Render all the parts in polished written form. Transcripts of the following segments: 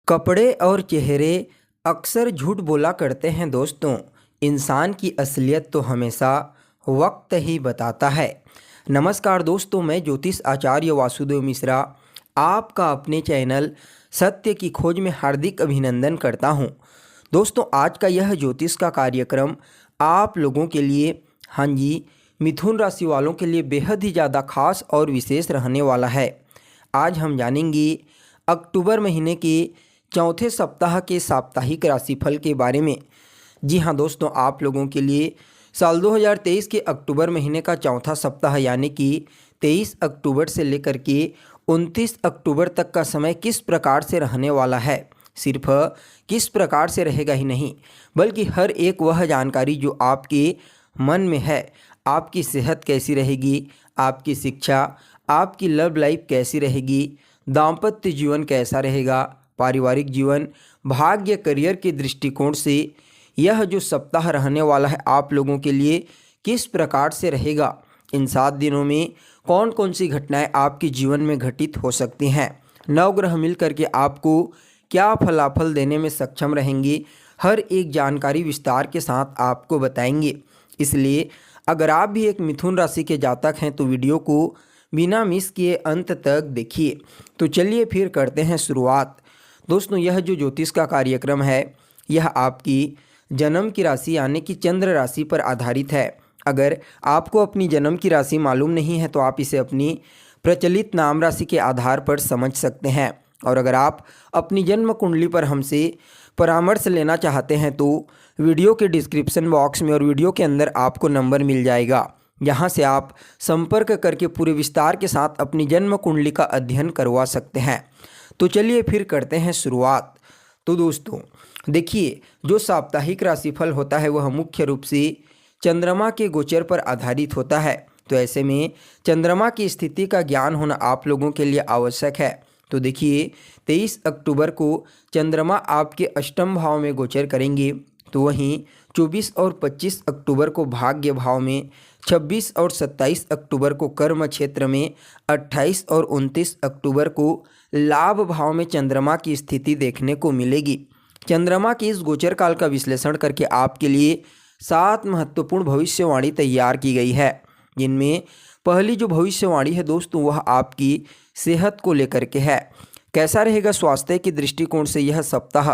कपड़े और चेहरे अक्सर झूठ बोला करते हैं दोस्तों। इंसान की असलियत तो हमेशा वक्त ही बताता है। नमस्कार दोस्तों, मैं ज्योतिष आचार्य वासुदेव मिश्रा आपका अपने चैनल सत्य की खोज में हार्दिक अभिनंदन करता हूं। दोस्तों, आज का यह ज्योतिष का कार्यक्रम आप लोगों के लिए, हाँ जी, मिथुन राशि वालों के लिए बेहद ही ज़्यादा खास और विशेष रहने वाला है। आज हम जानेंगे अक्टूबर महीने के चौथे सप्ताह के साप्ताहिक राशिफल के बारे में। जी हाँ दोस्तों, आप लोगों के लिए साल 2023 के अक्टूबर महीने का चौथा सप्ताह यानी कि 23 अक्टूबर से लेकर के 29 अक्टूबर तक का समय किस प्रकार से रहने वाला है। सिर्फ किस प्रकार से रहेगा ही नहीं, बल्कि हर एक वह जानकारी जो आपके मन में है। आपकी सेहत कैसी रहेगी, आपकी शिक्षा, आपकी लव लाइफ कैसी रहेगी, दाम्पत्य जीवन कैसा रहेगा, पारिवारिक जीवन, भाग्य, करियर के दृष्टिकोण से यह जो सप्ताह रहने वाला है आप लोगों के लिए किस प्रकार से रहेगा। इन 7 दिनों में कौन कौन सी घटनाएं आपके जीवन में घटित हो सकती हैं। नवग्रह मिलकर के आपको क्या फलाफल देने में सक्षम रहेंगे, हर एक जानकारी विस्तार के साथ आपको बताएंगे। इसलिए अगर आप भी एक मिथुन राशि के जातक हैं तो वीडियो को बिना मिस किए अंत तक देखिए। तो चलिए फिर करते हैं शुरुआत। दोस्तों, यह जो ज्योतिष का कार्यक्रम है यह आपकी जन्म की राशि यानी कि चंद्र राशि पर आधारित है। अगर आपको अपनी जन्म की राशि मालूम नहीं है तो आप इसे अपनी प्रचलित नाम राशि के आधार पर समझ सकते हैं। और अगर आप अपनी जन्म कुंडली पर हमसे परामर्श लेना चाहते हैं तो वीडियो के डिस्क्रिप्शन बॉक्स में और वीडियो के अंदर आपको नंबर मिल जाएगा। यहाँ से आप संपर्क करके पूरे विस्तार के साथ अपनी जन्म कुंडली का अध्ययन करवा सकते हैं। तो चलिए फिर करते हैं शुरुआत। तो दोस्तों देखिए, जो साप्ताहिक राशिफल होता है वह मुख्य रूप से चंद्रमा के गोचर पर आधारित होता है। तो ऐसे में चंद्रमा की स्थिति का ज्ञान होना आप लोगों के लिए आवश्यक है। तो देखिए, 23 अक्टूबर को चंद्रमा आपके अष्टम भाव में गोचर करेंगे। तो वहीं 24 और 25 अक्टूबर को भाग्य भाव में, 26 और 27 अक्टूबर को कर्म क्षेत्र में, 28 और 29 अक्टूबर को लाभ भाव में चंद्रमा की स्थिति देखने को मिलेगी। चंद्रमा की इस गोचर काल का विश्लेषण करके आपके लिए 7 महत्वपूर्ण भविष्यवाणी तैयार की गई है, जिनमें पहली जो भविष्यवाणी है दोस्तों वह आपकी सेहत को लेकर के है। कैसा रहेगा स्वास्थ्य के दृष्टिकोण से यह सप्ताह।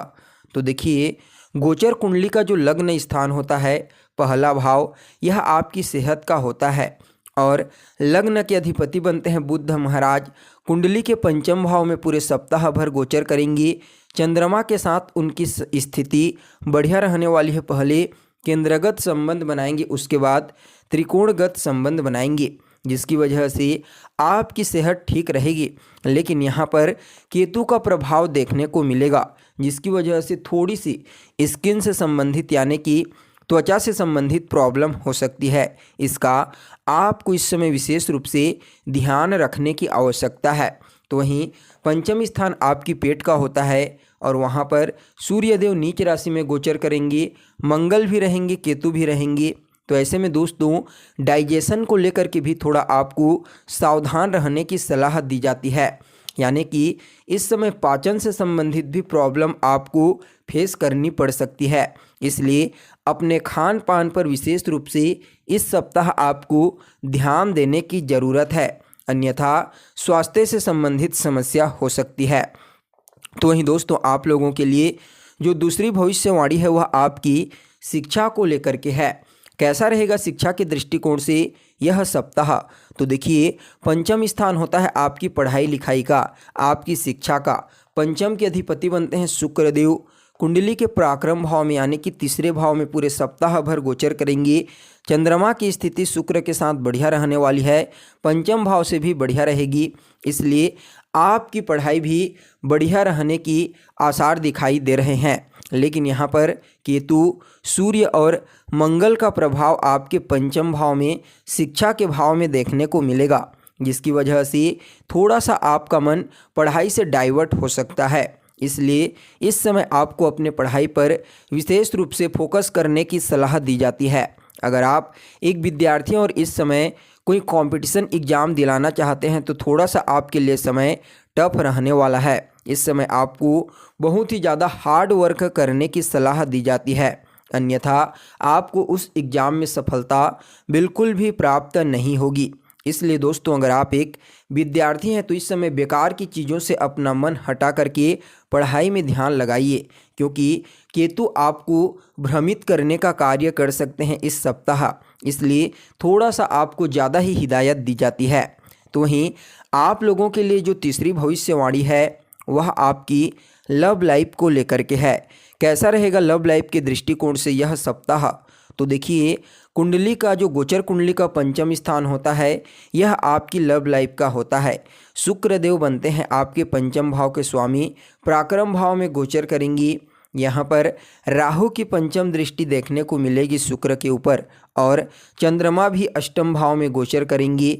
तो देखिए, गोचर कुंडली का जो लग्न स्थान होता है, पहला भाव, यह आपकी सेहत का होता है और लग्न के अधिपति बनते हैं बुध महाराज। कुंडली के पंचम भाव में पूरे सप्ताह भर गोचर करेंगे। चंद्रमा के साथ उनकी स्थिति बढ़िया रहने वाली है। पहले केंद्रगत संबंध बनाएंगे, उसके बाद त्रिकोणगत संबंध बनाएंगे, जिसकी वजह से आपकी सेहत ठीक रहेगी। लेकिन यहाँ पर केतु का प्रभाव देखने को मिलेगा, जिसकी वजह से थोड़ी सी स्किन से संबंधित यानी कि त्वचा से संबंधित प्रॉब्लम हो सकती है। इसका आपको इस समय विशेष रूप से ध्यान रखने की आवश्यकता है। तो वहीं पंचम स्थान आपकी पेट का होता है और वहाँ पर सूर्यदेव नीच राशि में गोचर करेंगे, मंगल भी रहेंगे, केतु भी रहेंगे। तो ऐसे में दोस्तों डाइजेशन को लेकर के भी थोड़ा आपको सावधान रहने की सलाह दी जाती है, यानी कि इस समय पाचन से संबंधित भी प्रॉब्लम आपको फेस करनी पड़ सकती है। इसलिए अपने खान पान पर विशेष रूप से इस सप्ताह आपको ध्यान देने की ज़रूरत है, अन्यथा स्वास्थ्य से संबंधित समस्या हो सकती है। तो वहीं दोस्तों आप लोगों के लिए जो दूसरी भविष्यवाणी है वह आपकी शिक्षा को लेकर के है। कैसा रहेगा शिक्षा के दृष्टिकोण से यह सप्ताह। तो देखिए, पंचम स्थान होता है आपकी पढ़ाई लिखाई का, आपकी शिक्षा का। पंचम के अधिपति बनते हैं शुक्रदेव। कुंडली के पराक्रम भाव में यानी कि तीसरे भाव में पूरे सप्ताह भर गोचर करेंगे। चंद्रमा की स्थिति शुक्र के साथ बढ़िया रहने वाली है, पंचम भाव से भी बढ़िया रहेगी। इसलिए आपकी पढ़ाई भी बढ़िया रहने की आसार दिखाई दे रहे हैं। लेकिन यहाँ पर केतु, सूर्य और मंगल का प्रभाव आपके पंचम भाव में, शिक्षा के भाव में देखने को मिलेगा, जिसकी वजह से थोड़ा सा आपका मन पढ़ाई से डाइवर्ट हो सकता है। इसलिए इस समय आपको अपने पढ़ाई पर विशेष रूप से फोकस करने की सलाह दी जाती है। अगर आप एक विद्यार्थी हैं और इस समय कोई कंपटीशन एग्ज़ाम दिलाना चाहते हैं तो थोड़ा सा आपके लिए समय टफ रहने वाला है। इस समय आपको बहुत ही ज़्यादा हार्ड वर्क करने की सलाह दी जाती है, अन्यथा आपको उस एग्ज़ाम में सफलता बिल्कुल भी प्राप्त नहीं होगी। इसलिए दोस्तों, अगर आप एक विद्यार्थी हैं तो इस समय बेकार की चीज़ों से अपना मन हटा करके पढ़ाई में ध्यान लगाइए, क्योंकि केतु आपको भ्रमित करने का कार्य कर सकते हैं इस सप्ताह। इसलिए थोड़ा सा आपको ज़्यादा ही हिदायत दी जाती है। तो वहीं आप लोगों के लिए जो तीसरी भविष्यवाणी है वह आपकी लव लाइफ को लेकर के है। कैसा रहेगा लव लाइफ के दृष्टिकोण से यह सप्ताह? तो देखिए, कुंडली का जो गोचर कुंडली का पंचम स्थान होता है यह आपकी लव लाइफ का होता है। शुक्र देव बनते हैं आपके पंचम भाव के स्वामी, पराक्रम भाव में गोचर करेंगी। यहाँ पर राहु की पंचम दृष्टि देखने को मिलेगी शुक्र के ऊपर, और चंद्रमा भी अष्टम भाव में गोचर करेंगी।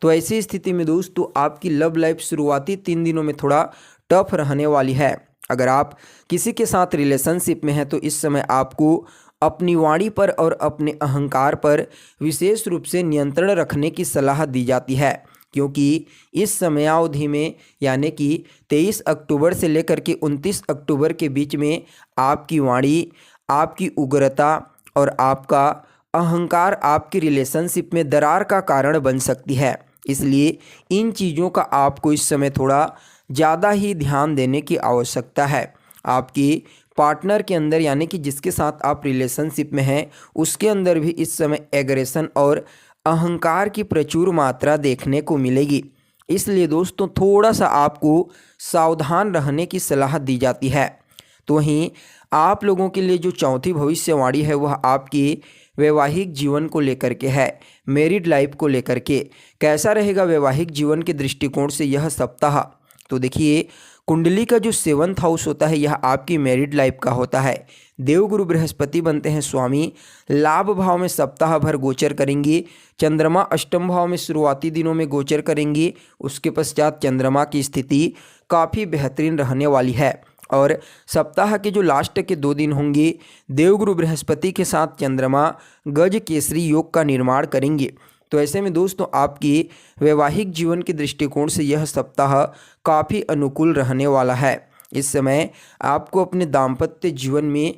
तो ऐसी स्थिति में दोस्तों आपकी लव लाइफ शुरुआती 3 दिनों में थोड़ा टफ रहने वाली है। अगर आप किसी के साथ रिलेशनशिप में हैं तो इस समय आपको अपनी वाणी पर और अपने अहंकार पर विशेष रूप से नियंत्रण रखने की सलाह दी जाती है, क्योंकि इस समयावधि में यानी कि 23 अक्टूबर से लेकर के 29 अक्टूबर के बीच में आपकी वाणी, आपकी उग्रता और आपका अहंकार आपकी रिलेशनशिप में दरार का कारण बन सकती है। इसलिए इन चीज़ों का आपको इस समय थोड़ा ज़्यादा ही ध्यान देने की आवश्यकता है। आपकी पार्टनर के अंदर यानी कि जिसके साथ आप रिलेशनशिप में हैं उसके अंदर भी इस समय एग्रेशन और अहंकार की प्रचुर मात्रा देखने को मिलेगी। इसलिए दोस्तों थोड़ा सा आपको सावधान रहने की सलाह दी जाती है। तो वहीं आप लोगों के लिए जो चौथी भविष्यवाणी है वह आपकी वैवाहिक जीवन को लेकर के है, मैरिड लाइफ को लेकर के। कैसा रहेगा वैवाहिक जीवन के दृष्टिकोण से यह सप्ताह? तो देखिए, कुंडली का जो 7th हाउस होता है यह आपकी मैरिड लाइफ का होता है। देवगुरु बृहस्पति बनते हैं स्वामी, लाभ भाव में सप्ताह भर गोचर करेंगी। चंद्रमा अष्टम भाव में शुरुआती दिनों में गोचर करेंगी। उसके पश्चात चंद्रमा की स्थिति काफ़ी बेहतरीन रहने वाली है, और सप्ताह के जो लास्ट के 2 दिन होंगे देवगुरु बृहस्पति के साथ चंद्रमा गज केसरी योग का निर्माण करेंगे। तो ऐसे में दोस्तों आपकी वैवाहिक जीवन के दृष्टिकोण से यह सप्ताह काफ़ी अनुकूल रहने वाला है। इस समय आपको अपने दाम्पत्य जीवन में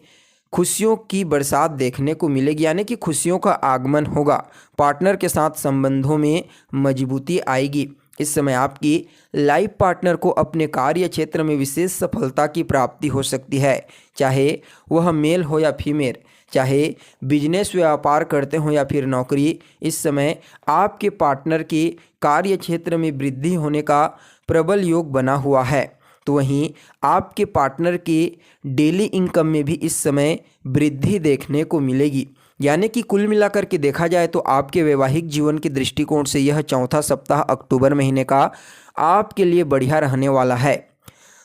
खुशियों की बरसात देखने को मिलेगी, यानी कि खुशियों का आगमन होगा। पार्टनर के साथ संबंधों में मजबूती आएगी। इस समय आपकी लाइफ पार्टनर को अपने कार्य क्षेत्र में विशेष सफलता की प्राप्ति हो सकती है, चाहे वह मेल हो या फीमेल, चाहे बिजनेस व्यापार करते हो या फिर नौकरी। इस समय आपके पार्टनर के कार्य क्षेत्र में वृद्धि होने का प्रबल योग बना हुआ है। तो वहीं आपके पार्टनर के डेली इनकम में भी इस समय वृद्धि देखने को मिलेगी। यानी कि कुल मिलाकर के देखा जाए तो आपके वैवाहिक जीवन के दृष्टिकोण से यह चौथा सप्ताह अक्टूबर महीने का आपके लिए बढ़िया रहने वाला है।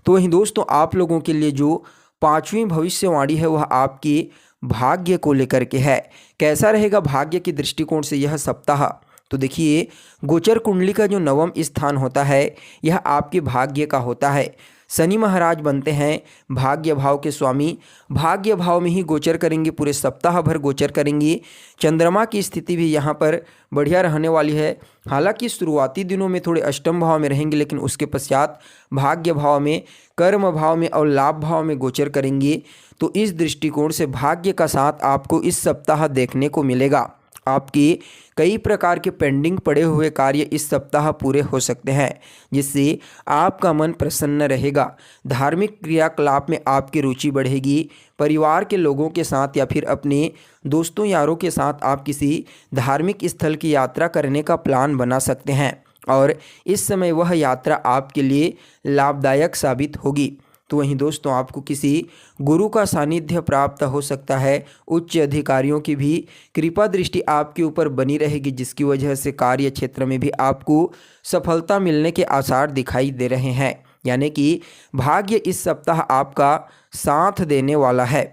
तो वहीं दोस्तों आप लोगों के लिए जो 5वीं भविष्यवाणी है वह आपकी भाग्य को लेकर के है। कैसा रहेगा भाग्य के दृष्टिकोण से यह सप्ताह? तो देखिए, गोचर कुंडली का जो 9वां स्थान होता है यह आपके भाग्य का होता है। शनि महाराज बनते हैं भाग्य भाव के स्वामी, भाग्य भाव में ही गोचर करेंगे, पूरे सप्ताह भर गोचर करेंगी। चंद्रमा की स्थिति भी यहाँ पर बढ़िया रहने वाली है। हालांकि शुरुआती दिनों में थोड़े अष्टम भाव में रहेंगे, लेकिन उसके पश्चात भाग्य भाव में, कर्म भाव में और लाभ भाव में गोचर करेंगे। तो इस दृष्टिकोण से भाग्य का साथ आपको इस सप्ताह देखने को मिलेगा। आपकी कई प्रकार के पेंडिंग पड़े हुए कार्य इस सप्ताह पूरे हो सकते हैं, जिससे आपका मन प्रसन्न रहेगा। धार्मिक क्रियाकलाप में आपकी रुचि बढ़ेगी। परिवार के लोगों के साथ या फिर अपने दोस्तों यारों के साथ आप किसी धार्मिक स्थल की यात्रा करने का प्लान बना सकते हैं, और इस समय वह यात्रा आपके लिए लाभदायक साबित होगी। तो वहीं दोस्तों आपको किसी गुरु का सानिध्य प्राप्त हो सकता है। उच्च अधिकारियों की भी कृपा दृष्टि आपके ऊपर बनी रहेगी, जिसकी वजह से कार्य क्षेत्र में भी आपको सफलता मिलने के आसार दिखाई दे रहे हैं। यानी कि भाग्य इस सप्ताह आपका साथ देने वाला है।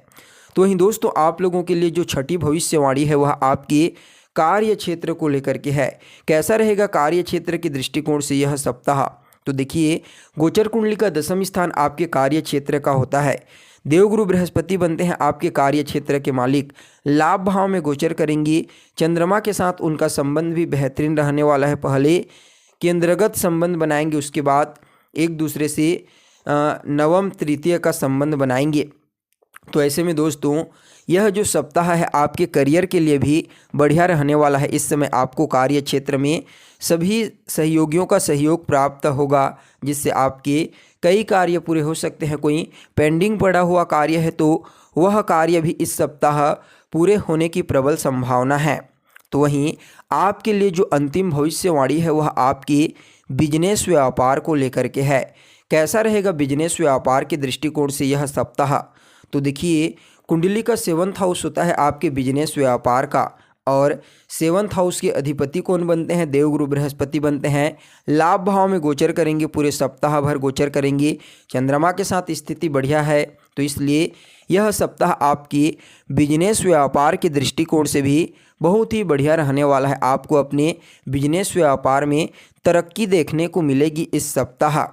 तो वहीं दोस्तों आप लोगों के लिए जो 6ठी भविष्यवाणी है वह आपके कार्य क्षेत्र को लेकर के है। कैसा रहेगा कार्य क्षेत्र के दृष्टिकोण से यह सप्ताह? तो देखिए, गोचर कुंडली का 10वां स्थान आपके कार्य क्षेत्र का होता है। देवगुरु बृहस्पति बनते हैं आपके कार्य क्षेत्र के मालिक, लाभ भाव में गोचर करेंगी। चंद्रमा के साथ उनका संबंध भी बेहतरीन रहने वाला है। पहले केंद्रगत संबंध बनाएंगे, उसके बाद एक दूसरे से नवम तृतीय का संबंध बनाएंगे। तो ऐसे में दोस्तों यह जो सप्ताह है आपके करियर के लिए भी बढ़िया रहने वाला है। इस समय आपको कार्य क्षेत्र में सभी सहयोगियों का सहयोग प्राप्त होगा, जिससे आपके कई कार्य पूरे हो सकते हैं। कोई पेंडिंग पड़ा हुआ कार्य है तो वह कार्य भी इस सप्ताह पूरे होने की प्रबल संभावना है। तो वहीं आपके लिए जो अंतिम भविष्यवाणी है वह आपकी बिजनेस व्यापार को लेकर के है। कैसा रहेगा बिजनेस व्यापार के दृष्टिकोण से यह सप्ताह? तो देखिए, कुंडली का 7th हाउस होता है आपके बिजनेस व्यापार का, और 7th हाउस के अधिपति कौन बनते हैं? देवगुरु बृहस्पति बनते हैं। लाभ भाव में गोचर करेंगे, पूरे सप्ताह भर गोचर करेंगे। चंद्रमा के साथ स्थिति बढ़िया है, तो इसलिए यह सप्ताह आपकी बिजनेस व्यापार के दृष्टिकोण से भी बहुत ही बढ़िया रहने वाला है। आपको अपने बिजनेस व्यापार में तरक्की देखने को मिलेगी इस सप्ताह।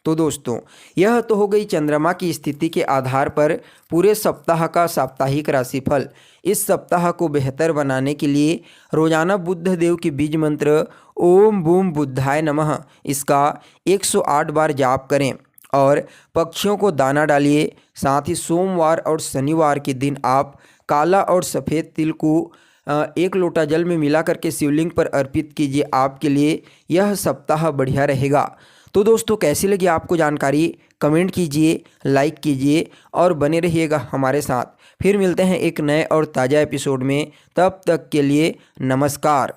तो दोस्तों यह तो हो गई चंद्रमा की स्थिति के आधार पर पूरे सप्ताह का साप्ताहिक राशिफल। इस सप्ताह को बेहतर बनाने के लिए रोजाना बुद्ध देव की बीज मंत्र ओम बूम बुद्धाय नमः इसका 108 बार जाप करें और पक्षियों को दाना डालिए। साथ ही सोमवार और शनिवार के दिन आप काला और सफ़ेद तिल को 1 लोटा जल में मिला करके शिवलिंग पर अर्पित कीजिए। आपके लिए यह सप्ताह बढ़िया रहेगा। तो दोस्तों कैसी लगी आपको जानकारी? कमेंट कीजिए, लाइक कीजिए और बने रहिएगा हमारे साथ। फिर मिलते हैं एक नए और ताज़ा एपिसोड में। तब तक के लिए नमस्कार।